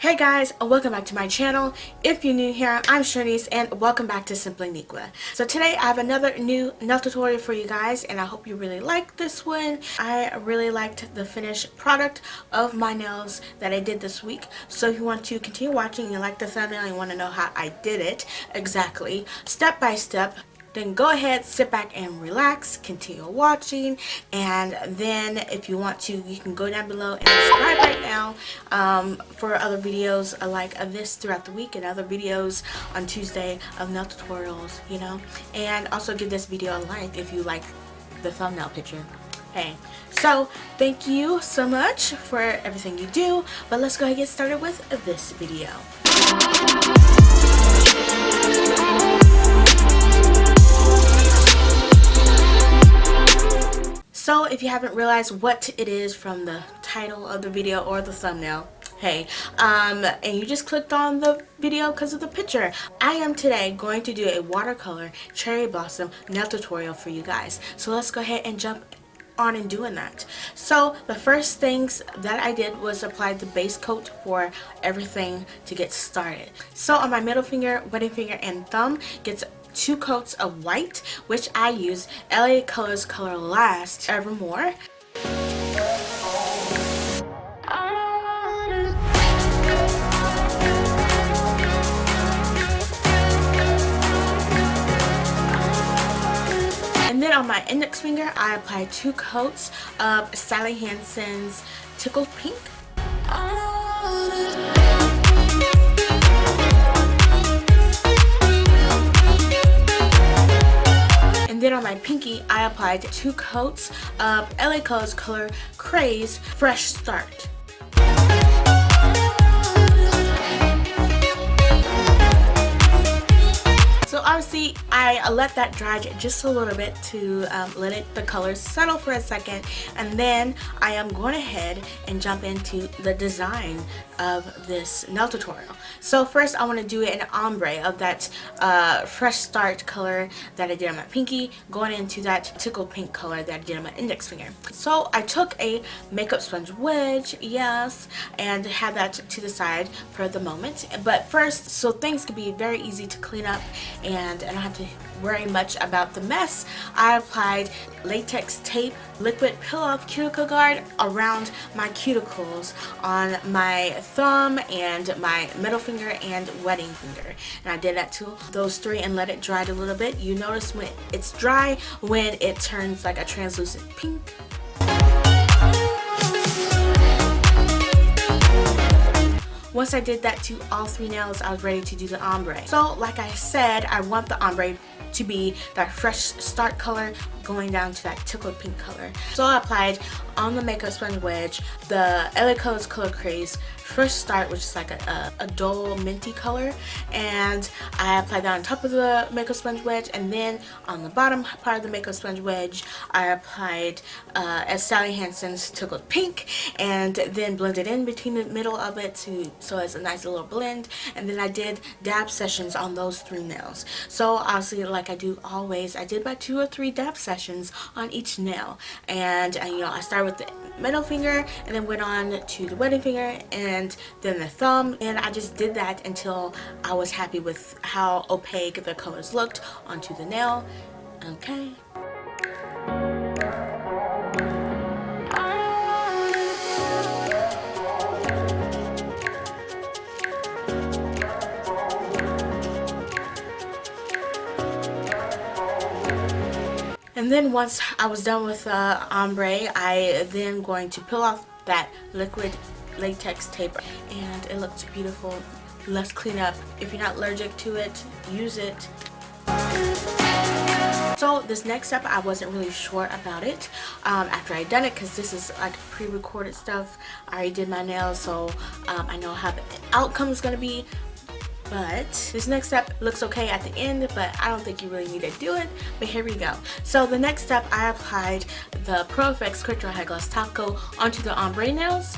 Hey guys, welcome back to my channel. If you're new here, I'm Shanice and welcome back to Simply Niqua. So today I have another new nail tutorial for you guys and I hope you really like this one. I really liked the finished product of my nails that I did this week. So if you want to continue watching and you like the thumbnail and you want to know how I did it exactly, step by step, then go ahead, sit back and relax, continue watching, and then if you want to, you can go down below and subscribe right now for other videos like this throughout the week and other videos on Tuesday of nail tutorials, you know, and also give this video a like if you like the thumbnail picture. Hey, so thank you so much for everything you do, but let's go ahead and get started with this video. So if you haven't realized what it is from the title of the video or the thumbnail, hey, and you just clicked on the video because of the picture, I am today going to do a watercolor cherry blossom nail tutorial for you guys. So let's go ahead and jump on and doing that. So the first things that I did was apply the base coat for everything to get started. So on my middle finger, wedding finger, and thumb gets 2 coats of white, which I use LA Colors Color Last Evermore. And then on my index finger, I apply 2 coats of Hansen's Tickled Pink. And then on my pinky, I applied 2 coats of LA Colors Color Craze Fresh Start. So obviously I let that dry just a little bit to let the colors settle for a second, and then I am going ahead and jump into the design of this nail tutorial. So first I want to do an ombre of that Fresh Start color that I did on my pinky, going into that Tickled Pink color that I did on my index finger. So I took a makeup sponge wedge, yes, and had that to the side for the moment. But first, so things can be very easy to clean up and I don't have to worry much about the mess, I applied latex tape, liquid peel-off cuticle guard around my cuticles on my thumb and my middle finger and wedding finger. And I did that to those 3 and let it dry a little bit. You notice when it's dry, when it turns like a translucent pink. Once I did that to all 3 nails, I was ready to do the ombre. So like I said, I want the ombre to be that Fresh Start color going down to that Tickled Pink color. So I applied on the makeup sponge wedge the LA Colors Color Craze Fresh Start, which is like a dull minty color, and I applied that on top of the makeup sponge wedge, and then on the bottom part of the makeup sponge wedge I applied Hansen's Tickled Pink, and then blended in between the middle of it so it's a nice little blend. And then I did dab sessions on those 3 nails. So obviously, like I do always, I did about 2 or 3 dab sessions on each nail, and you know, I started with the middle finger and then went on to the wedding finger and then the thumb, and I just did that until I was happy with how opaque the colors looked onto the nail. Okay. And then once I was done with ombre, I then going to peel off that liquid latex tape, and it looks beautiful. Let's clean up. If you're not allergic to it, use it. So this next step, I wasn't really sure about it after I done it, because this is like pre-recorded stuff. I already did my nails, so I know how the outcome is going to be. But this next step looks okay at the end, but I don't think you really need to do it. But here we go. So the next step, I applied the Pro FX Quick Dry High Gloss Top Coat onto the ombre nails.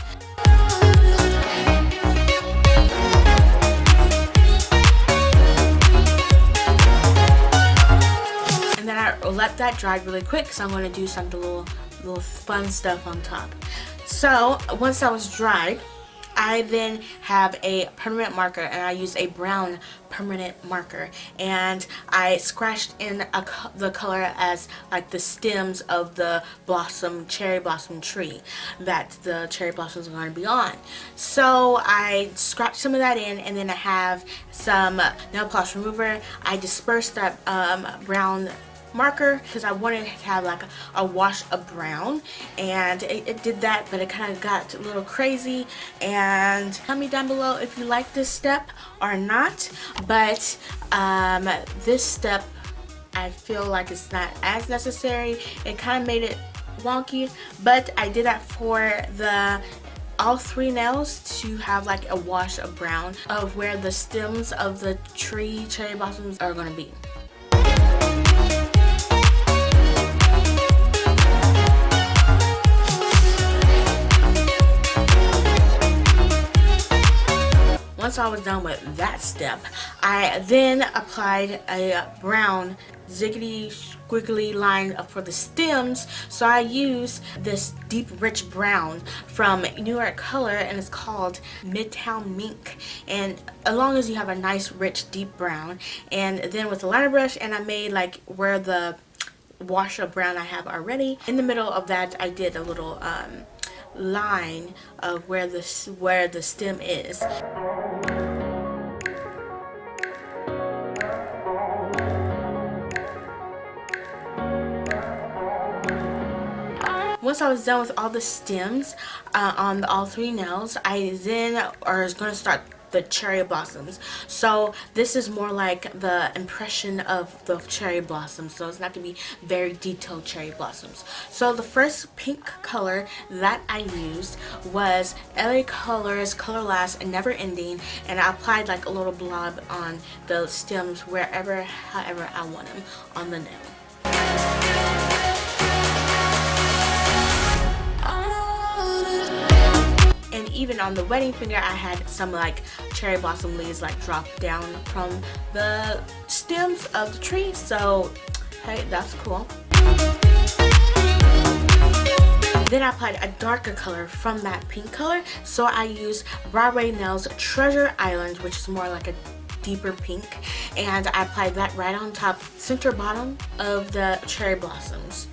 And then I let that dry really quick because I'm going to do some little fun stuff on top. So once that was dried, I then have a permanent marker, and I use a brown permanent marker, and I scratched in the color as like the stems of the cherry blossom tree that the cherry blossoms are going to be on. So I scratched some of that in, and then I have some nail polish remover. I dispersed that brown marker because I wanted to have like a wash of brown, and it did that, but it kind of got a little crazy. And tell me down below if you like this step or not, but this step I feel like it's not as necessary. It kind of made it wonky, but I did that for all three nails to have like a wash of brown of where the stems of the tree cherry blossoms are going to be. Once I was done with that step, I then applied a brown ziggity squiggly line for the stems. So I use this deep rich brown from New York Color, and it's called Midtown Mink. And as long as you have a nice rich deep brown, and then with a liner brush, and I made like where the wash of brown I have already, in the middle of that I did a little line of where the stem is. Once I was done with all the stems on all three nails, I then was going to start the cherry blossoms. So this is more like the impression of the cherry blossoms, so it's not going to be very detailed cherry blossoms. So the first pink color that I used was LA Colors Color Last and Never Ending, and I applied like a little blob on the stems however I want them on the nail. And even on the wedding finger, I had some like cherry blossom leaves like drop down from the stems of the tree. So hey, that's cool. Then I applied a darker color from that pink color. So I used Broadway Nails Treasure Island, which is more like a deeper pink, and I applied that right on top, center bottom of the cherry blossoms.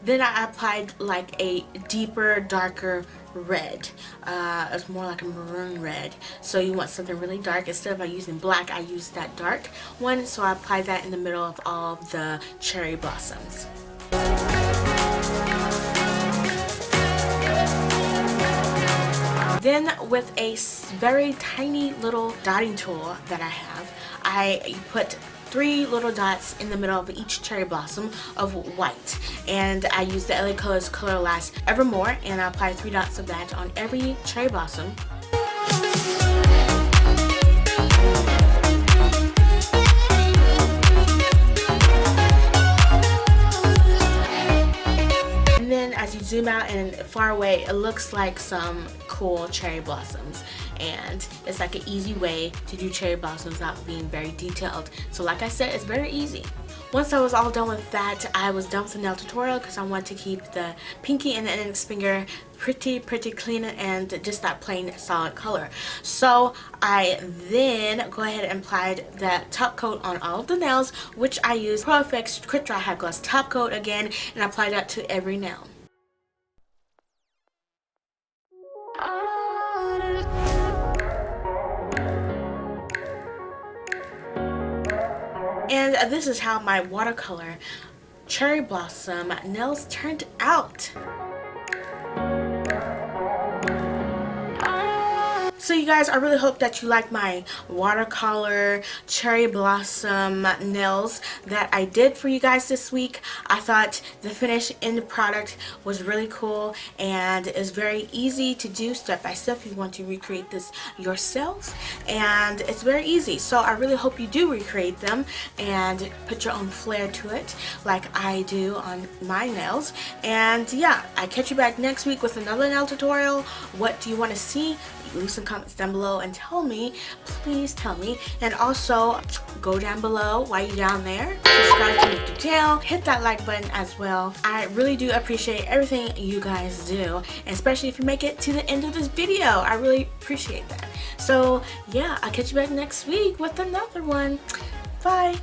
Then I applied like a deeper, darker red. It's more like a maroon red. So you want something really dark. Instead of using black, I used that dark one. So I applied that in the middle of all of the cherry blossoms. Then with a very tiny little dotting tool that I have, I put 3 little dots in the middle of each cherry blossom of white, and I used the LA Colors Color Last Evermore, and I applied 3 dots of that on every cherry blossom. And then as you zoom out and far away, it looks like some cool cherry blossoms, and it's like an easy way to do cherry blossoms without being very detailed. So like I said, it's very easy. Once I was all done with that, I was done with the nail tutorial because I wanted to keep the pinky and the index finger pretty clean and just that plain solid color. So I then go ahead and applied that top coat on all of the nails, which I used Pro FX Quick Dry Hot Gloss top coat again, and I applied that to every nail. And this is how my watercolor cherry blossom nails turned out. So you guys, I really hope that you like my watercolor cherry blossom nails that I did for you guys this week. I thought the finished end product was really cool, and it's very easy to do step by step if you want to recreate this yourself, and it's very easy. So I really hope you do recreate them and put your own flair to it like I do on my nails. And yeah, I catch you back next week with another nail tutorial. What do you want to see? Leave some comments comments down below and tell me, please tell me. And also go down below while you're down there, subscribe to the channel, hit that like button as well. I really do appreciate everything you guys do, and especially if you make it to the end of this video. I really appreciate that. So yeah, I'll catch you back next week with another one. Bye.